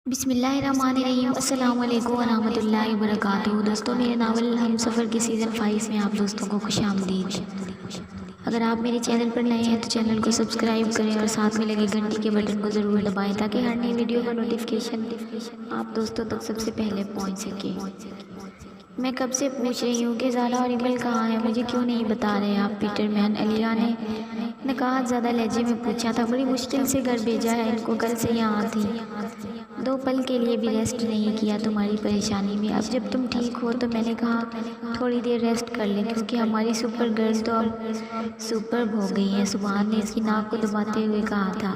بسم اللہ الرحمن الرحیم۔ السلام علیکم ورحمۃ اللہ وبرکاتہ۔ دوستوں، میرے ناول ہم سفر کے سیزن 5 میں آپ دوستوں کو خوش آمدید۔ اگر آپ میرے چینل پر نئے ہیں تو چینل کو سبسکرائب کریں اور ساتھ میں لگے گھنٹی کے بٹن کو ضرور دبائیں تاکہ ہر نئی ویڈیو کا نوٹیفیکیشن آپ دوستوں تک سب سے پہلے پہنچ سکے۔ میں کب سے پوچھ رہی ہوں کہ زارا اور ایمل کہاں ہیں، مجھے کیوں نہیں بتا رہے آپ؟ پیٹر مین علیہ نے نکات زیادہ لہجے میں پوچھا تھا۔ بڑی مشکل سے گھر بھیجا ہے ان کو، کل سے یہاں تھی، 2 پل کے لیے بھی ریسٹ نہیں کیا تمہاری پریشانی میں۔ اب جب تم ٹھیک ہو تو میں نے کہا تھوڑی دیر ریسٹ کر لیں، کیونکہ ہماری سپر گرل تو اب سپرب ہو گئی ہیں، سبحان نے اس کی ناک کو دباتے ہوئے کہا تھا۔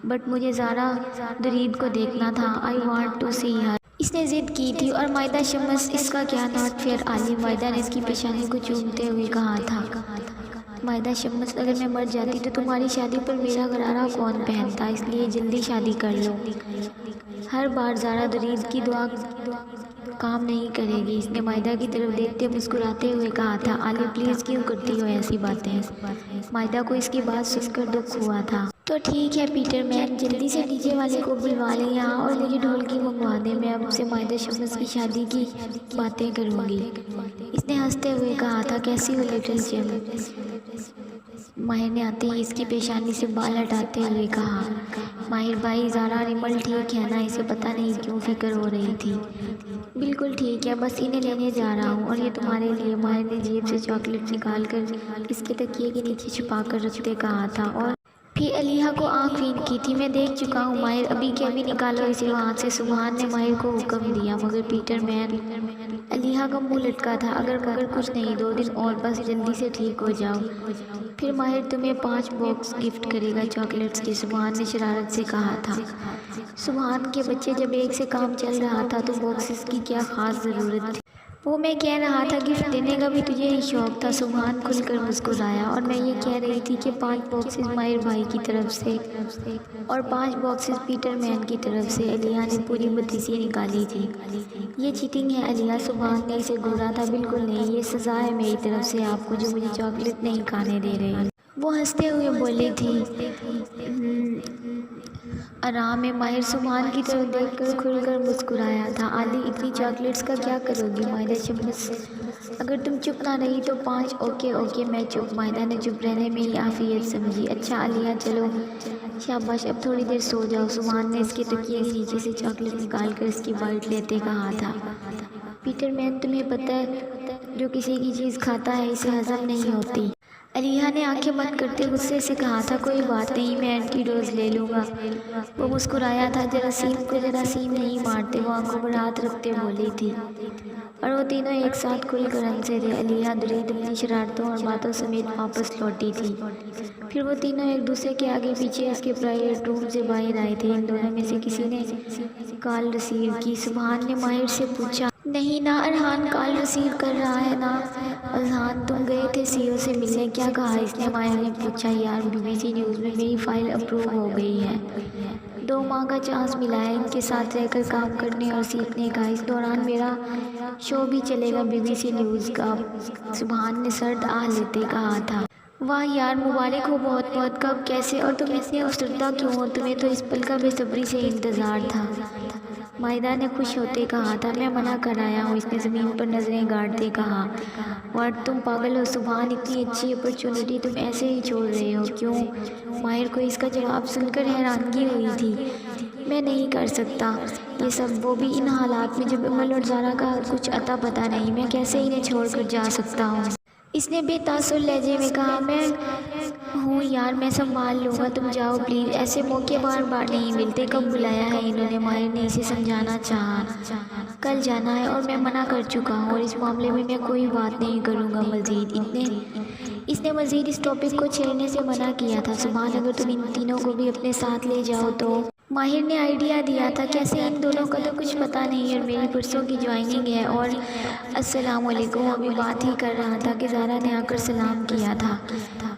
بٹ مجھے زارا درید کو دیکھنا تھا، آئی وانٹ ٹو سی ہر۔ اس نے ضد کی تھی۔ اور مائدہ شمس، اس کا کیا؟ ناٹ فیئر عالم، مائدہ نے اس کی پیشانی کو چومتے ہوئے کہا تھا۔ مائدہ شمس، اگر میں مر جاتی تو تمہاری شادی پر میرا غرارہ کون پہنتا؟ اس لیے جلدی شادی کر لو۔ ہر بار زارا درید کی دعا کام نہیں کرے گی، اس نے مائدہ کی طرف دیکھتے مسکراتے ہوئے کہا تھا۔ عالی پلیز کیوں کرتی ہو ایسی باتیں؟ مائدہ کو اس کی بات سن کر دکھ ہوا تھا۔ تو ٹھیک ہے پیٹر مین، جلدی سے ڈی جے والے کو بلوا لیں یہاں اور مجھے ڈھولکی منگوا دیں، میں اب سے مائدہ شمس کی شادی کی باتیں کروں گی، اس نے ہنستے ہوئے کہا تھا۔ کیسی ہو لٹل جیم؟ ماہر نے آتے ہی اس کی پیشانی سے بال ہٹاتے ہوئے کہا۔ ماہر بھائی، زارا اور ایمل ٹھیک ہے نا؟ اسے پتہ نہیں کیوں فکر ہو رہی تھی۔ بالکل ٹھیک ہے، بس انہیں لینے جا رہا ہوں، اور یہ تمہارے لیے۔ ماہر نے جیب سے چاکلیٹ نکال کر اس کے تکیے کے نیچے چھپا کر رکھتے کہا تھا، اور پھر علیہ کو آنکھ فین کی تھی۔ میں دیکھ چکا ہوں ماہر، ابھی کے ابھی نکالو اسے وہاں سے، سبحان نے ماہر کو حکم دیا۔ مگر پیٹر مین، علیہ کا منہ لٹکا تھا۔ اگر مگر کچھ نہیں، 2 دن اور بس، جلدی سے ٹھیک ہو جاؤ، پھر ماہر تمہیں 5 باکس گفٹ کرے گا چاکلیٹس کے، سبحان نے شرارت سے کہا تھا۔ سبحان کے بچے، جب ایک سے کام چل رہا تھا تو باکسز کی کیا خاص ضرورت تھی؟ وہ میں کہہ رہا تھا گفٹ دینے کا بھی تجھے ہی شوق تھا، سبحان کھل کر مسکرایا۔ اور میں یہ کہہ رہی تھی کہ 5 باکسز ماہر بھائی کی طرف سے اور 5 باکسز پیٹر مین کی طرف سے، علیہ نے پوری بدتیسی نکالی تھی۔ یہ چیٹنگ ہے علیہ، سبحان نے اسے گھورا تھا۔ بالکل نہیں، یہ سزا ہے میری طرف سے آپ کو، جو مجھے چاکلیٹ نہیں کھانے دے رہے۔ وہ ہنستے ہوئے بولی تھی۔ آرام ہے ماہر سبحان کی طرف دیکھ کر کھل کر مسکرایا تھا۔ عالی، اتنی چاکلیٹس کا کیا کرو گی؟ مائدہ شمس، اگر تم چپ نہ رہی تو 5۔ اوکے میں چپ۔ مائدہ نے چپ رہنے میں ہی عافیت سمجھی۔ اچھا علیہ، چلو شاباش، اب تھوڑی دیر سو جاؤ، سبحان نے اس کے تکیے کے نیچے سے چاکلیٹ نکال کر اس کی بائٹ لیتے کہا تھا۔ پیٹر مین، تمہیں پتہ ہے جو کسی کی چیز کھاتا ہے اسے ہضم نہیں ہوتی۔ علیہ نے آنکھیں بند کرتے غصے سے کہا تھا۔ کوئی بات نہیں، میں اینٹی ڈوز لے لوں گا۔ وہ مسکرایا تھا۔ جراثیم کو جراثیم نہیں مارتے، وہ آنکھوں پر ہاتھ رکھتے بولی تھی۔ اور وہ تینوں ایک ساتھ کھل کر ہنسے تھے۔ علیہ درید اپنی شرارتوں اور باتوں سمیت واپس لوٹی تھی۔ پھر وہ تینوں ایک دوسرے کے آگے پیچھے اس کے پرائیویٹ روم سے باہر آئے تھے۔ ان دونوں میں سے کسی نے کال ریسیو کی۔ سبحان نے ماہر سے پوچھا۔ نہیں نا، ارحان کال ریسیو کر رہا ہے نا؟ ارحان، تم گئے تھے سی او سے ملنے، کیا کہا اس نے؟ ماہر نے پوچھا۔ یار، BBC نیوز میں میری فائل اپروو ہو گئی ہے، 2 ماہ کا چانس ملا ہے ان کے ساتھ رہ کر کام کرنے اور سیکھنے کا، اس دوران میرا شو بھی چلے گا BBC نیوز کا، سبحان نے سرد آہ لیتے کہا تھا۔ واہ یار، مبارک ہو بہت بہت۔ کب، کیسے، اور تم اتنے افسردہ کیوں ہو؟ تمہیں تو اس پل کا بے صبری سے انتظار تھا، مائدہ نے خوش ہوتے کہا تھا۔ میں منع کر آیا ہوں، اس نے زمین پر نظریں گاڑتے کہا۔ واٹ، تم پاگل ہو سبحان، اتنی اچھی اپرچونٹی تم ایسے ہی چھوڑ رہے ہو؟ کیوں؟ ماہر کو اس کا جواب سن کر حیرانگی ہوئی تھی۔ میں نہیں کر سکتا یہ سب، وہ بھی ان حالات میں جب ایمل اور زارا کا کچھ اتا پتہ نہیں، میں کیسے انہیں چھوڑ کر جا سکتا ہوں؟ اس نے بے تاثر لہجے میں کہا۔ میں ہوں یار، میں سنبھال لوں گا، تم جاؤ پلیز، ایسے موقع بار بار نہیں ملتے۔ کب بلایا ہے انہوں نے؟ ماہر نے اسے سمجھانا چاہا۔ کل جانا ہے اور میں منع کر چکا ہوں، اور اس معاملے میں کوئی بات نہیں کروں گا مزید۔ اس نے مزید اس ٹاپک کو چھیڑنے سے منع کیا تھا۔ سبحان، اگر تم ان تینوں کو بھی اپنے ساتھ لے جاؤ تو؟ ماہر نے آئیڈیا دیا تھا۔ کیسے؟ ان دونوں کا تو کچھ پتہ نہیں، اور میری پرسوں کی جوائننگ ہے، اور السلام علیکم۔ وہ ابھی بات ہی کر رہا تھا کہ زارا نے آ کر سلام کیا تھا۔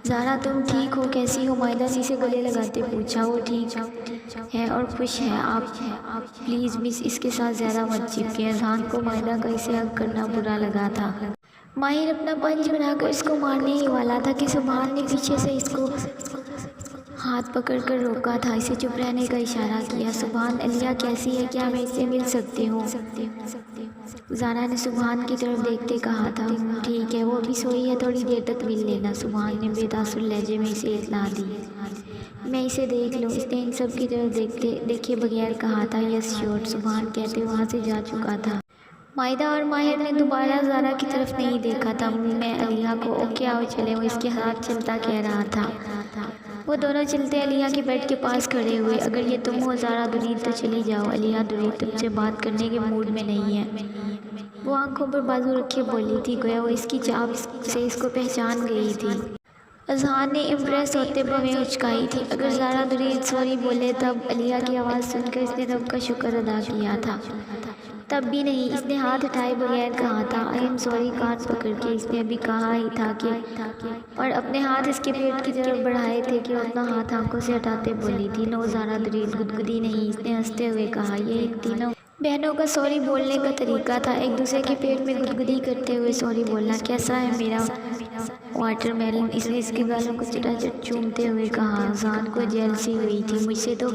زارا، تم ٹھیک ہو؟ کیسی ہو؟ مائدہ نے اسے گلے لگاتے پوچھا۔ وہ ٹھیک ہے اور خوش ہے۔ آپ پلیز مس اس کے ساتھ زیادہ مت چپکیں۔ ارحان کو مائدہ کا اسے ہگ کرنا برا لگا تھا۔ ماہر اپنا پنچ بنا کر اس کو مارنے ہی والا تھا کہ سبحان نے پیچھے سے اس کو ہاتھ پکڑ کر روکا تھا، اسے چپ رہنے کا اشارہ کیا۔ سبحان علیہ کیسی ہے، کیا میں اس سے مل سکتی ہوں؟ زارا نے سبحان کی طرف دیکھتے کہا تھا۔ ٹھیک ہے، وہ ابھی سوئی ہے، تھوڑی دیر تک مل لینا۔ سبحان نے بے تاثر لہجے میں اسے اطلاع دی۔ میں اسے دیکھ لوں؟ اس نے ان سب کی طرف دیکھے بغیر کہا تھا۔ یس شیور، سبحان کہتے وہاں سے جا چکا تھا۔ مائدہ اور ماہر نے دوبارہ زارا کی طرف نہیں دیکھا تھا۔ میں علیہ کو اوکے آؤ چلیں، وہ اس کے ساتھ چلتا کہہ رہا تھا۔ وہ دونوں چلتے علیہ کے بیڈ کے پاس کھڑے ہوئے۔ اگر یہ تم ہو زارا درید تو چلی جاؤ۔ علیہ درید تم سے بات کرنے کے موڈ میں نہیں ہے۔ وہ آنکھوں پر بازو رکھے بولی تھی، گویا وہ اس کی چاپ سے اس کو پہچان گئی تھی۔ اذہان نے امپریس ہوتے بویں اچکائی تھی۔ اگر زارا درید سوری بولے تب علیہ کی آواز سن کر اس نے رب کا شکر ادا کیا تھا۔ تب بھی نہیں، اس نے ہاتھ ہٹائے بغیر کہا تھا۔ آئی ایم سوری کان پکڑ کے اس نے ابھی کہا ہی تھا کہ، اور اپنے ہاتھ اس کے پیٹ کی طرف بڑھائے تھے کہ اتنا ہاتھ آنکھوں سے ہٹاتے بولی تھی۔ نو زارا درید گدگدی نہیں، اس نے ہنستے ہوئے کہا۔ یہ ان تینوں بہنوں کا سوری بولنے کا طریقہ تھا، ایک دوسرے کے پیٹ میں گدگدی کرتے ہوئے سوری بولنا۔ کیسا ہے میرا واٹر میلن؟ اس نے اس کے گالوں کو چٹاچٹ چومتے ہوئے کہا۔ اذہان کو جیلسی ہوئی تھی۔ مجھ سے تو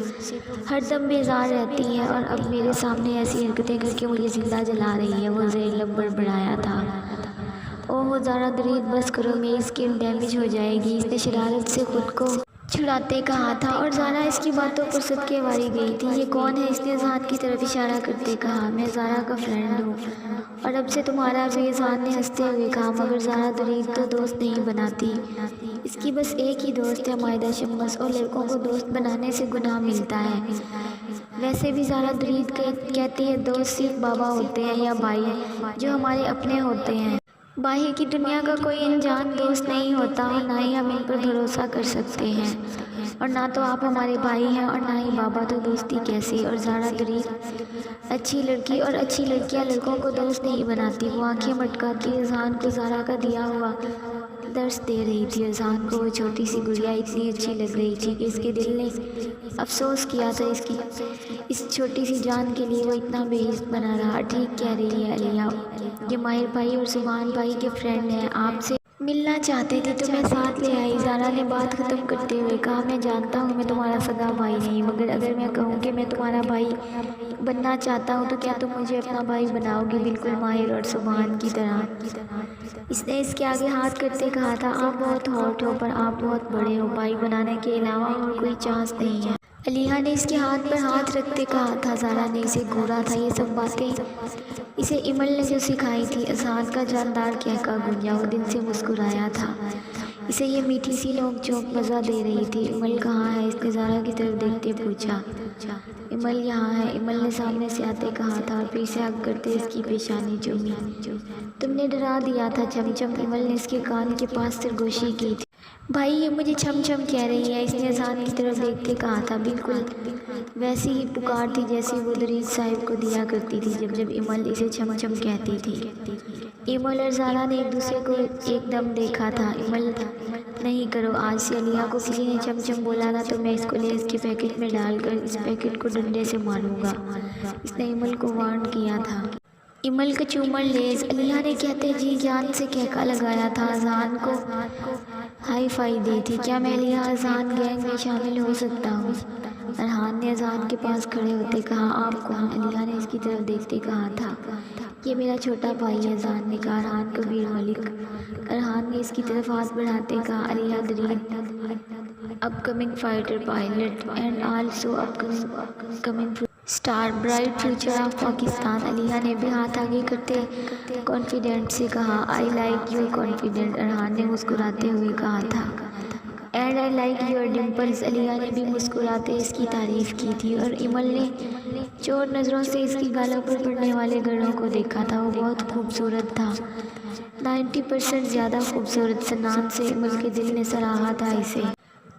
ہر دم بیزار رہتی ہے اور اب میرے سامنے ایسی حرکتیں کر کے مجھے زندہ جلا رہی ہے، وہ زیر لب بڑبڑایا تھا۔ اوہ زارا درید بس کرو، میری اسکن ڈیمیج ہو جائے گی، اس نے شرارت سے خود کو چھڑاتے کہا تھا، اور زارا اس کی باتوں پر صدقے واری گئی تھی۔ یہ کون ہے؟ اس نے اذہان کی طرف اشارہ کرتے کہا۔ میں زارا کا فرینڈ ہوں، اور اب سے تمہارا بھی، اذہان نے ہنستے ہوئے کہا۔ مگر زارا درید تو دوست نہیں بناتی، اس کی بس ایک ہی دوست ہے، مائدہ شمس، اور لڑکوں کو دوست بنانے سے گناہ ملتا ہے۔ ویسے بھی زارا درید کہتی ہے دوست صرف بابا ہوتے ہیں یا بھائی جو ہمارے اپنے ہوتے ہیں۔ باہر کی دنیا کا کوئی انجان دوست نہیں ہوتا، اور نہ ہی ہم ان پر بھروسہ کر سکتے ہیں، اور نہ تو آپ ہمارے بھائی ہیں اور نہ ہی بابا، تو دوستی کیسی؟ اور زارا درید اچھی لڑکی، اور اچھی لڑکیاں لڑکوں کو دوست نہیں بناتی۔ وہ آنکھیں مٹکاتی اذہان کو زارا کا دیا ہوا درس دے رہی تھی۔ اذہان کو وہ چھوٹی سی گڑیا اتنی اچھی لگ رہی تھی کہ اس کے دل نے افسوس کیا تھا اس چھوٹی سی جان کے لیے وہ اتنا بے عزت بنا رہا۔ ٹھیک کہہ رہی ہے علیہ، یہ ماہر بھائی اور سبحان بھائی کے فرینڈ ہیں، آپ سے ملنا چاہتے تھے تو میں ساتھ لے آئی۔ زارا نے بات ختم کرتے ہوئے کہا۔ میں جانتا ہوں میں تمہارا سگا بھائی نہیں، مگر اگر میں کہوں کہ میں تمہارا بھائی بننا چاہتا ہوں تو کیا تم مجھے اپنا بھائی بناؤ گی؟ بالکل ماہر اور سبحان کی طرح، اس نے اس کے آگے ہاتھ کرتے کہا تھا۔ آپ بہت ہاٹ ہو، پر آپ بہت بڑے ہو، بھائی بنانے کے علاوہ اور کوئی چانس نہیں ہے۔ علیہ نے اس کے ہاتھ پر ہاتھ رکھتے کہا تھا۔ زارا نے اسے گھورا تھا۔ یہ سب باتیں اسے ایمل نے جو سکھائی تھی۔ اذہان کا جاندار کہکا گونجا، وہ دل سے مسکرایا تھا۔ اسے یہ میٹھی سی نوک جھونک مزہ دے رہی تھی۔ ایمل کہاں ہے؟ اس نے زارا کی طرف دیکھتے پوچھا۔ ایمل یہاں ہے، ایمل نے سامنے سے آتے کہا تھا، اور پھر سے ہگ کرتے اس کی پیشانی چومی۔ تم نے ڈرا دیا تھا چھم چھم، ایمل نے اس کے کان کے پاس سرگوشی کی تھی۔ بھائی یہ مجھے چھم چھم کہہ رہی ہے، اس نے اذہان کی طرف دیکھتے کہا تھا۔ بالکل ویسی ہی پکار تھی جیسی وہ درید صاحب کو دیا کرتی تھی جب ایمل اسے چھم چھم کہتی تھی۔ ایمل اور زارا نے ایک دوسرے کو ایک دم دیکھا تھا۔ ایمل نہیں کرو، آج سے علیہ کو کسی نے چھم چھم بولا نا تو میں اس کو لیز کے پیکٹ میں ڈال کر اس پیکٹ کو ڈنڈے سے ماروں گا، اس نے ایمل کو وارن کیا تھا۔ ایمل کا چومر لیز، علیہ نے کہتے جی جان سے کہکا لگایا تھا۔ اذہان کو ہائی فائی دی تھی۔ کیا میں علیہ اذہان گینگ میں شامل ہو سکتا ہوں؟ ارحان نے اذہان کے پاس کھڑے ہوتے کہا۔ آپ کون؟ علیہ نے اس کی طرف دیکھتے کہا تھا۔ یہ میرا چھوٹا بھائی ہے، اذہان نے کہا۔ ارحان کبیر ملک، ارحان نے اس کی طرف ہاتھ بڑھاتے کہا۔ علیہ درید up coming fighter pilot and also up coming star bright future of Pakistan, Aliya نے بھی ہاتھ آگے کرتے کانفیڈنٹ سے کہا۔ I like your confident, Arhan نے مسکراتے ہوئے کہا تھا۔ And I like your dimples, Aliya نے بھی مسکراتے اس کی تعریف کی تھی، اور ایمل نے چور نظروں سے اس کی گالوں پر پڑنے والے گڑوں کو دیکھا تھا۔ وہ بہت خوبصورت تھا، 90% زیادہ خوبصورت۔ سنان سے ایمل کے دل نے سراہا تھا اسے۔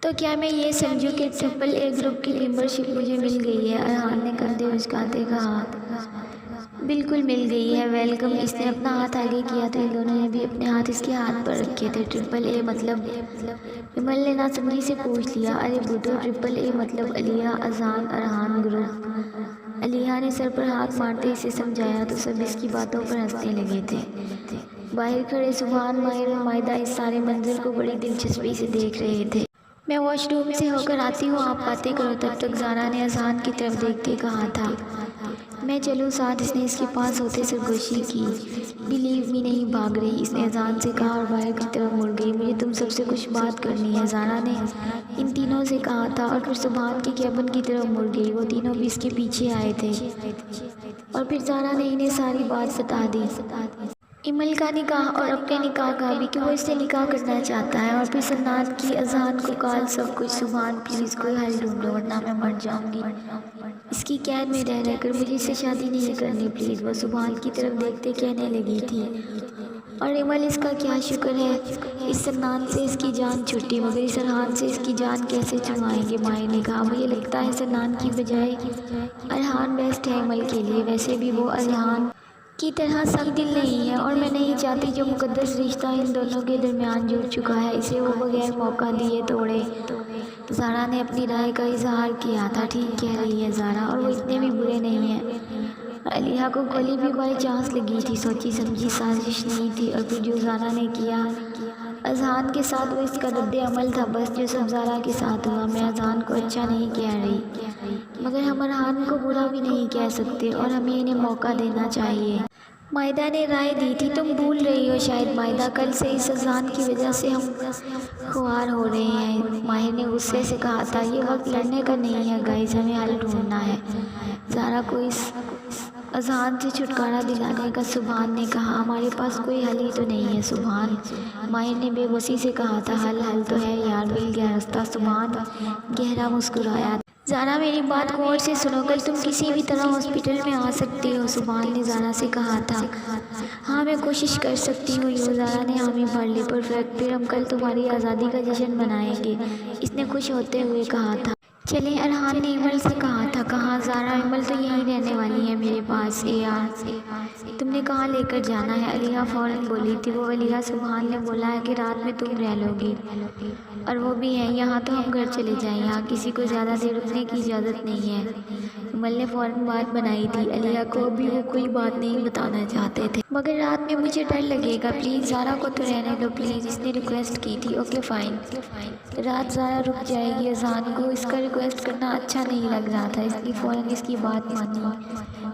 تو کیا میں یہ سمجھوں کہ ٹرپل اے گروپ کی ممبرشپ مجھے مل گئی ہے؟ ارحان نے کندھے اچکاتے کہا۔ بالکل مل گئی ہے، ویلکم۔ اس نے اپنا ہاتھ آگے کیا تو ان دونوں نے بھی اپنے ہاتھ اس کے ہاتھ پر رکھے تھے۔ ٹرپل اے مطلب؟ ایمل نے ناسمجھی سے پوچھ لیا۔ ارے بدھو، ٹرپل اے مطلب علیہ اذہان ارحان گروپ۔ علیہ نے سر پر ہاتھ مارتے اسے سمجھایا تو سب اس کی باتوں پر ہنسنے لگے تھے۔ باہر کھڑے سبحان، ماہر اور مائدہ اس سارے منظر کو بڑی دلچسپی سے دیکھ رہے تھے۔ میں واش روم سے ہو کر آتی ہوں، آپ باتیں کرو تب تک، زارا نے اذان کی طرف دیکھتے کہا تھا۔ میں چلوں ساتھ، اس نے اس کے پاس ہوتے سرگوشی کی۔ بلیو می نہیں بھاگ رہی، اس نے اذان سے کہا اور باہر کی طرف مڑ گئی۔ مجھے تم سب سے کچھ بات کرنی ہے، زارا نے ان تینوں سے کہا تھا اور پھر سبحان کے کیبن کی طرف مڑ گئی۔ وہ تینوں بھی اس کے پیچھے آئے تھے اور پھر زارا نے انہیں ساری بات بتا دی، ایمل کا نکاح اور اپنے نکاح کا بھی، کہ وہ اس سے نکاح کرنا چاہتا ہے، اور پھر سنات کی، اذان کو کال، سب کچھ۔ سبحان پلیز کوئی حل ڈھونڈو ورنہ میں مر جاؤں گی، اس کی قید میں رہ کر مجھے اس سے شادی نہیں کرنی پلیز، وہ سبحان کی طرف دیکھتے کہنے لگی تھی۔ اور ایمل اس کا کیا شکر ہے اس سنان سے اس کی جان چھٹی، مگر اس ارحان سے اس کی جان کیسے چھڑوائیں گے؟ ماہر نے کہا، مجھے لگتا ہے سنان کی بجائے ارحان بیسٹ ہے ایمل کے لیے، ویسے بھی وہ ارحان کی طرح سخت دل نہیں ہے، اور میں نہیں چاہتی جو مقدس رشتہ ان دونوں کے درمیان جڑ چکا ہے اسے وہ بغیر موقع دیے توڑے۔ زارا نے اپنی رائے کا اظہار کیا تھا۔ ٹھیک کہہ رہی ہے زارا، اور وہ اتنے بھی برے نہیں ہیں۔ علیحہ کو گولی بھی بائی چانس لگی تھی، سوچی سمجھی سازش نہیں تھی، اور پھر جو زارا نے کیا اذان کے ساتھ وہ اس کا رد عمل تھا، بس جو سب زارا کے ساتھ ہوا۔ میں اذان کو اچھا نہیں کہہ رہی، مگر ہم ارحان کو برا بھی نہیں کہہ سکتے، اور ہمیں انہیں موقع دینا چاہیے۔ مائدہ نے رائے دی تھی، تم بھول رہی ہو شاید مائدہ، کل سے اس اذان کی وجہ سے ہم خوار ہو رہے ہیں، ماہر نے غصے سے کہا تھا۔ یہ وقت لڑنے کا نہیں ہے گائز، ہمیں حل ڈھونڈنا ہے زارا کو اس اذان سے چھٹکارا دلانے کا، سبحان نے کہا۔ ہمارے پاس کوئی حل ہی تو نہیں ہے سبحان، ماہر نے بے بسی سے کہا تھا۔ حل تو ہے یار، مل گیا راستہ، سبحان گہرا مسکرایا۔ زارا میری بات غور سے سنو، کل تم کسی بھی طرح ہاسپٹل میں آ سکتی ہو، سبحان نے زارا سے کہا تھا۔ ہاں میں کوشش کر سکتی ہوں یوں، زارا نے حامی بھر لی۔ پرفیکٹ، پھر ہم کل تمہاری آزادی کا جشن منائیں گے، اس نے خوش ہوتے ہوئے کہا تھا۔ چلیں، ارحان نے ایمل سے کہا تھا۔ کہاں زارا؟ ایمل تو یہیں رہنے والی ہے میرے پاس۔ اے یار، تم نے کہاں لے کر جانا ہے؟ علیحہ فوراً بولی تھی۔ وہ علیحہ، سبحان نے بولا ہے کہ رات میں تم رہ لو گی، اور وہ بھی ہے یہاں، تو ہم گھر چلے جائیں، یہاں کسی کو زیادہ دیر رکنے کی اجازت نہیں ہے۔ ایمل نے فوراً بات بنائی تھی۔ علیحہ کو ابھی وہ کوئی بات نہیں بتانا چاہتے تھے، مگر رات میں مجھے ڈر لگے گا، پلیز زارا کو تو رہنے دو پلیز، اس نے ریکویسٹ کی تھی۔ اوکے فائن، رات زارا رک جائے گی۔ اذان کو اس کا ریکویسٹ کرنا اچھا نہیں لگ رہا تھا، اس لیے فوراً اس کی بات مانی۔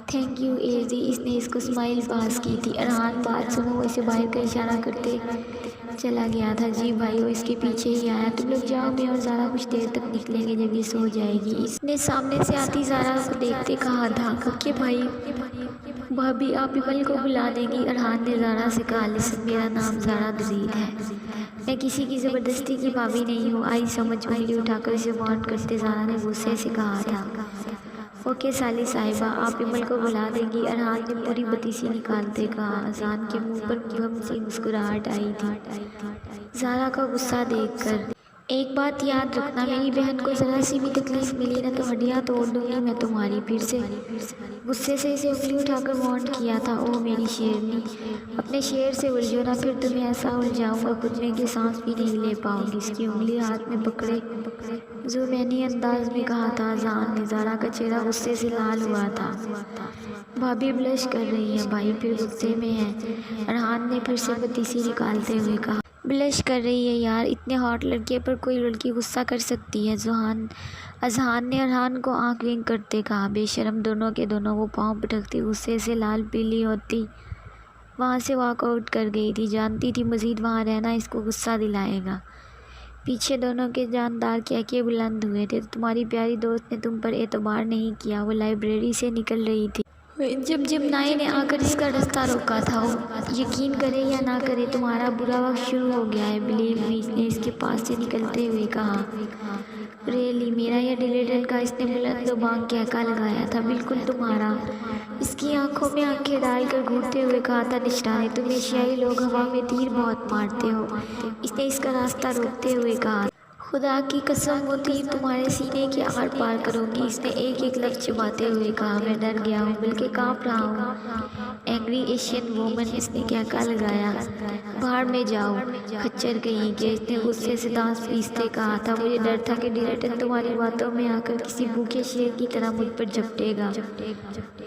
تھینک یو ایزی، اس نے اس کو اسمائل پاس کی تھی۔ ارحان بات سنو، وہ اسے باہر کا اشارہ کرتے چلا گیا تھا۔ جی بھائی، وہ اس کے پیچھے ہی آیا۔ تم لوگ جاؤ، میں اور زارا کچھ دیر تک نکلیں گے، جب یہ سو جائے گی، اس نے سامنے سے آتی زارا کو دیکھتے کہا تھا۔ اوکے بھائی، بھابھی آپ ایمل کو بلا دیں گی، ارحان نے زارا سے کہا۔ لسن، میرا نام زارا دزید ہے، میں کسی کی زبردستی کی بھابھی نہیں ہوں، آئی سمجھ؟ انگلی اٹھا کر اسے وارن کرتے زارا نے غصے سے کہا تھا۔ اوکے سالی صاحبہ، آپ ایمل کو بلا دیں گی، ارحان نے پوری بتیسی نکالتے کہا۔ اذان کے منہ پر غم سی مسکراہٹ آئی تھی زارا کا غصہ دیکھ کر۔ ایک بات یاد رکھنا، میری بہن کو ذرا سی بھی تکلیف ملی نہ تو ہڈیاں توڑ دوں گی میں تمہاری۔ پھر سے غصے سے اسے انگلی اٹھا کر وارن کیا تھا۔ اوہ میری شیرنی، اپنے شیر سے الجھو نہ، پھر تمہیں ایسا الجھاؤں گا خود میں کہ سانس بھی نہیں لے پاؤں گی۔ اس کی انگلی ہاتھ میں پکڑے زومینی انداز میں کہا تھا اذان نے۔ زارا کا چہرہ غصے سے لال ہوا تھا۔ بھابھی بلش کر رہی ہے بھائی، پھر غصے میں ہے، ارحان نے پھر سے بتیسی نکالتے ہوئے کہا۔ بلش کر رہی ہے یار، اتنے ہاٹ لڑکے پر کوئی لڑکی غصہ کر سکتی ہے؟ اذان نے ارحان کو آنکھ ونک کرتے کہا۔ بے شرم دونوں کے دونوں، وہ پاؤں پٹکتی غصے سے لال پیلی ہوتی وہاں سے واک آؤٹ کر گئی تھی، جانتی تھی مزید وہاں رہنا اس کو غصہ دلائے گا۔ پیچھے دونوں کے جاندار کہکے بلند ہوئے تھے۔ تمہاری پیاری دوست نے تم پر اعتبار نہیں کیا، وہ لائبریری سے نکل رہی تھی جب جمنائی نے آ کر اس کا راستہ روکا تھا۔ یقین کرے یا نہ کرے، تمہارا برا وقت شروع ہو گیا ہے، بلیو می، اس نے اس کے پاس سے نکلتے ہوئے کہا۔ ریلی، میرا یا ڈیلیٹن کا؟ اس نے بلند و بانگ کہکا لگایا تھا۔ بالکل تمہارا، اس کی آنکھوں میں آنکھیں ڈال کر گھورتے ہوئے کہا تھا نشرانے۔ تم ایشیائی لوگ ہوا میں تیر بہت مارتے ہو، اس نے اس کا راستہ روکتے ہوئے کہا۔ خدا کی قسم، وہ تیر تمہارے سینے کے آر پار کروں گی، اس نے ایک ایک لفظ چباتے ہوئے کہا۔ میں ڈر گیا ہوں، بلکہ کانپ رہا ہوں، اینگری ایشین وومن، اس نے کہکا لگایا۔ باہر میں جاؤ کھچر کہیں کے، اس نے غصے سے دانت پیستے کہا تھا۔ مجھے ڈر تھا کہ ڈیلیٹن تمہاری باتوں میں آ کر کسی بھوکے شیر کی طرح مجھ پر جھپٹے گا،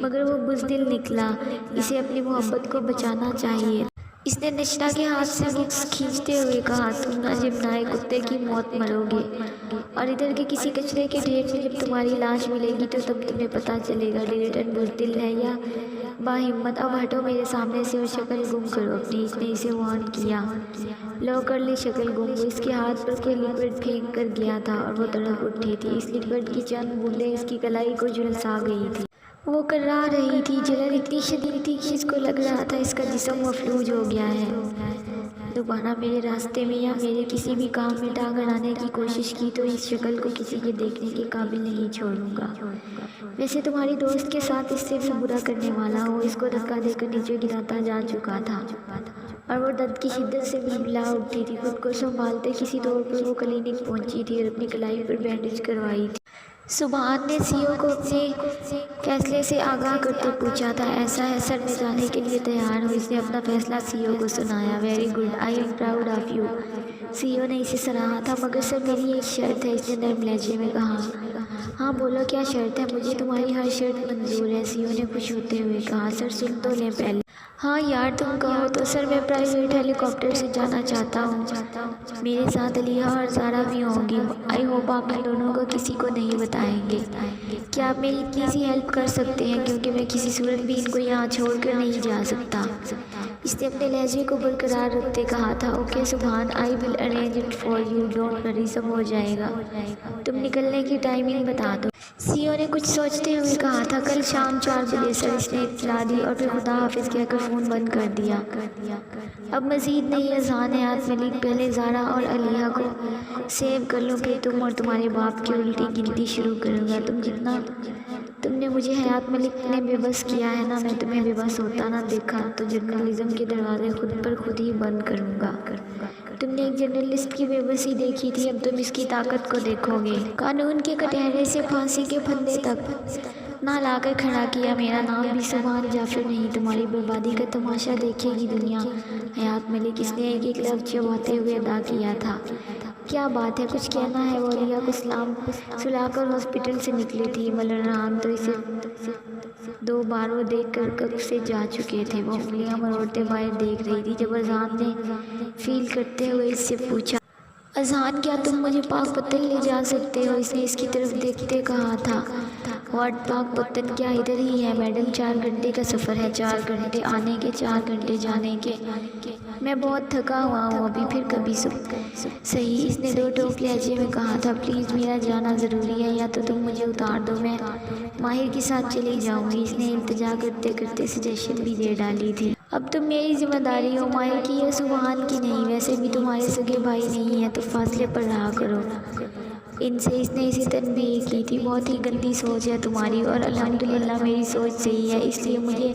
مگر وہ بزدل نکلا، اسے اپنی محبت کو بچانا چاہیے اس نے نشنا کے ہاتھ سے بکس کھینچتے ہوئے کہا، تم نہ جمنائے کتے کی موت مرو گے، اور ادھر کے کسی کچرے کے ڈھیر میں جب تمہاری لاش ملے گی تو تب تمہیں پتہ چلے گا ڈیلیٹن بزدل ہے یا باہمت۔ اب ہٹو میرے سامنے سے اور شکل گم کرو اپنی۔ اس نے اسے وارن کیا۔ لو کر لی شکل گم۔ وہ اس کے ہاتھ پر کوئی لکوڈ پھینک کر گیا تھا اور وہ تڑپ اٹھی تھی۔ اس لکوڈ کی چند بوندیں اس کی کلائی کو جھلسا گئی تھی۔ وہ کرا رہی تھی۔ جلن اتنی شدید تھی کہ اس کو لگ رہا تھا اس کا جسم مفلوج ہو گیا ہے۔ دوبارہ میرے راستے میں یا میرے کسی بھی کام میں ٹانگ اڑانے کی کوشش کی تو اس شکل کو کسی کے دیکھنے کے قابل نہیں چھوڑوں گا۔ ویسے تمہاری دوست کے ساتھ اس سے بھی برا کرنے والا ہوں۔ اس کو دھکا دے کر نیچے گراتا جا چکا تھا اور وہ درد کی شدت سے بلبلا اٹھی تھی۔ خود کو سنبھالتے کسی طور پر وہ کلینک پہنچی تھی اور اپنی کلائی پر بینڈیج کروائی تھی۔ سبحان نے سی او کو اپنے فیصلے سے آگاہ کرتے پوچھا تھا، ایسا ہے سر میں جانے کے لیے تیار ہوں؟ اس نے اپنا فیصلہ سی او کو سنایا۔ Very good, I am proud of you. C O نے اسے سراہا تھا۔ مگر سر میری ایک شرط ہے، اس نے نرم لہجے میں کہا۔ ہاں بولو، کیا شرط ہے؟ مجھے تمہاری ہر شرط منظور ہے، سی او نے خوش ہوتے ہوئے کہا۔ سر سن تو لیں پہلے۔ ہاں یار تم کہو تو۔ سر میں پرائیویٹ ہیلی کاپٹر سے جانا چاہتا ہوں۔ میرے ساتھ علیحہ اور زارا بھی ہوں گی۔ آئی ہوپ آپ ان دونوں کو کسی کو نہیں بتائیں گے۔ کیا آپ میری اتنی سی ہیلپ کر سکتے ہیں، کیونکہ میں کسی صورت بھی ان کو یہاں چھوڑ کر نہیں جا سکتا۔ اس نے اپنے لہجے کو برقرار رکھتے کہا تھا۔ Okay Subhan, I will arrange it for you, don't worry, سب ہو جائے گا۔ تم نکلنے کی ٹائمنگ بتا دو۔ سی او نے کچھ سوچتے ہوئے کہا تھا، کل شام 4 بجے سر۔ اس نے اطلاع دی اور پھر خدا حافظ کہہ کر فون بند کر دیا۔ اب مزید نہیں، اذہان حیات ملک۔ پہلے زارا اور علیحہ کو سیو کر لوں، پھر تم اور تمہارے باپ کی الٹی گنتی شروع کروں گا۔ تم نے مجھے حیات ملک نے بے بس کیا ہے نا، میں تمہیں بے بس ہوتا نہ دیکھا تو جرنلزم کے دروازے خود پر خود ہی بند کروں گا۔ تم نے ایک جرنلسٹ کی بے بسی دیکھی تھی، اب تم اس کی طاقت کو دیکھو گے۔ قانون کے کٹہرے سے پھانسی کے پھندے تک نہ لا کر کھڑا کیا۔ میرا نام بھی سبحان جعفر نہیں۔ تمہاری بربادی کا تماشا دیکھے گی دنیا۔ حیات ملک، اس نے ایک لفظ چباتے ہوئے ادا کیا تھا۔ کیا بات ہے، کچھ کہنا ہے؟ وہ علیحہ کو سلام سلا کر ہاسپٹل سے نکلی تھی۔ ملران تو اسے 2 بار وہ دیکھ کر کب سے جا چکے تھے۔ وہ انگلیاں مروڑتے باہر دیکھ رہی تھی جب اذہان نے فیل کرتے ہوئے اس سے پوچھا، اذہان کیا تم مجھے پاک پتن لے جا سکتے ہو؟ اس نے اس کی طرف دیکھتے کہا تھا۔ واٹ پاک پتن؟ کیا ادھر ہی ہے میڈم؟ 4 گھنٹے کا سفر ہے، 4 گھنٹے آنے کے، 4 گھنٹے جانے کے۔ میں بہت تھکا ہوا ہوں ابھی، پھر کبھی صحیح، اس نے 2 ٹوک لہجے میں کہا تھا۔ پلیز میرا جانا ضروری ہے، یا تو تم مجھے اتار دو، میں ماہر کے ساتھ چلی جاؤں گی۔ اس نے التجا کرتے کرتے سجیشن بھی دے ڈالی تھی۔ اب تم میری ذمہ داری ہو، ماہر کی یا سبحان کی نہیں۔ ویسے بھی تمہارے سگے بھائی نہیں ہیں تو فاصلے پر رہا کرو ان سے۔ اس نے اسے تنبیہ کی تھی۔ بہت ہی گندی سوچ ہے تمہاری، اور الحمدللہ میری سوچ صحیح ہے، اس لیے مجھے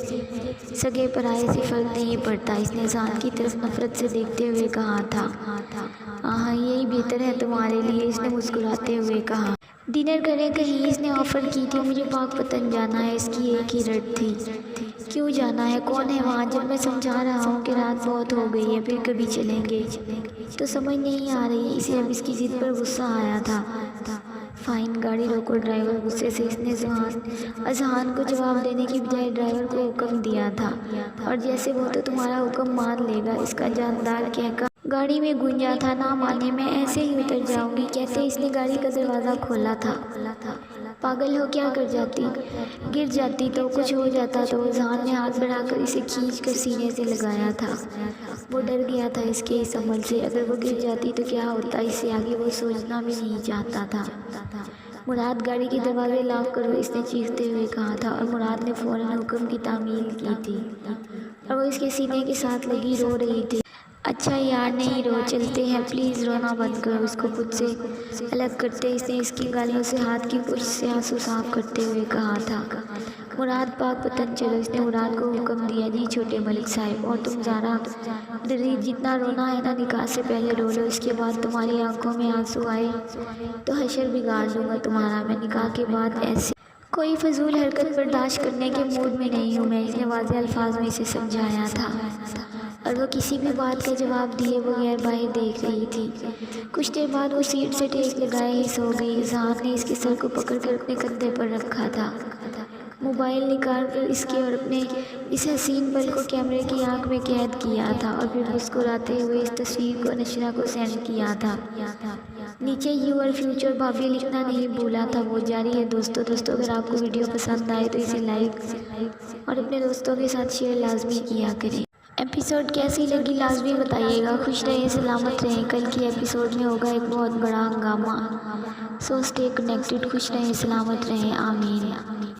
سگے پرائے سے فرق نہیں پڑتا۔ اس نے اذہان کی طرف نفرت سے دیکھتے ہوئے کہا تھا۔ ہاں یہی بہتر ہے تمہارے لیے، اس نے مسکراتے ہوئے کہا۔ ڈنر کریں کہیں، اس نے آفر کی تھی۔ مجھے پاک پتن جانا ہے، اس کی ایک ہی رٹ تھی۔ کیوں جانا ہے؟ کون ہے وہاں؟ جب میں سمجھا رہا ہوں کہ رات بہت ہو گئی ہے، پھر کبھی چلیں گے تو سمجھ نہیں آ رہی۔ اسے اب اس کی ضد پر غصہ آیا تھا۔ فائن، گاڑی روکو۔ ڈرائیور غصے سے اس نے اذہان کو جواب دینے کی بجائے ڈرائیور کو حکم دیا تھا، اور جیسے وہ تو تمہارا حکم مان لے گا، اس کا جاندار کہکا گاڑی میں گونجا تھا۔ نہ مانے، میں ایسے ہی اتر جاؤں گی کہتے اس نے گاڑی کا دروازہ کھولا تھا۔ پاگل ہو کیا؟ گر جاتی تو کچھ ہو جاتا تو؟ اذہان نے ہاتھ بڑھا کر اسے کھینچ کر سینے سے لگایا تھا۔ وہ ڈر گیا تھا اس کے اس عمل سے۔ اگر وہ گر جاتی تو کیا ہوتا، اس سے آگے وہ سوچنا بھی نہیں چاہتا تھا۔ مراد، گاڑی کے دروازے لاک کرو، اس نے چیختے ہوئے کہا تھا، اور مراد نے فوراً حکم کی تعمیل کی تھی، اور وہ اس کے سینے کے ساتھ لگی رو رہی تھی۔ اچھا یار نہیں رو، چلتے ہیں، پلیز رونا بند کرو۔ اس کو خود سے الگ کرتے اس نے اس کی گالیوں سے ہاتھ کی پشت سے آنسو صاف کرتے ہوئے کہا تھا۔ مراد، پاک پتن چلو۔ اس نے مراد کو حکم دیا۔ جی چھوٹے ملک صاحب، اور تم زارا درید، جتنا رونا ہے نا نکاح سے پہلے رو لو، اس کے بعد تمہاری آنکھوں میں آنسو آئے تو حشر بگاڑ دوں گا تمہارا میں۔ نکاح کے بعد ایسے کوئی فضول حرکت برداشت کرنے کے موڈ میں نہیں ہوں میں، اس نے واضح الفاظ میں اسے سمجھایا تھا، اور وہ کسی بھی بات کا جواب دیے بغیر باہر دیکھ رہی تھی۔ کچھ دیر بعد وہ سیٹ سے ٹیک لگائے ہی سو گئی۔ اذہان نے اس کے سر کو پکڑ کر اپنے کندھے پر رکھا تھا۔ موبائل نکال کر اس کے اور اپنے اس حسین پل کو کیمرے کی آنکھ میں قید کیا تھا اور پھر مسکراتے ہوئے اس تصویر کو نشرہ کو سینڈ کیا تھا۔ نیچے یور فیوچر بھابھی لکھنا نہیں بھولا تھا۔ وہ جاری ہے دوستوں اگر آپ کو ویڈیو پسند آئے تو اسے لائک اور اپنے دوستوں کے ساتھ شیئر لازمی کیا کریں۔ ایپیسوڈ کیسی لگی لازمی بتائیے گا۔ خوش رہیں، سلامت رہیں۔ کل کی ایپیسوڈ میں ہوگا ایک بہت بڑا ہنگامہ، سو اسٹے کنیکٹڈ۔ خوش رہیں، سلامت رہیں، آمین۔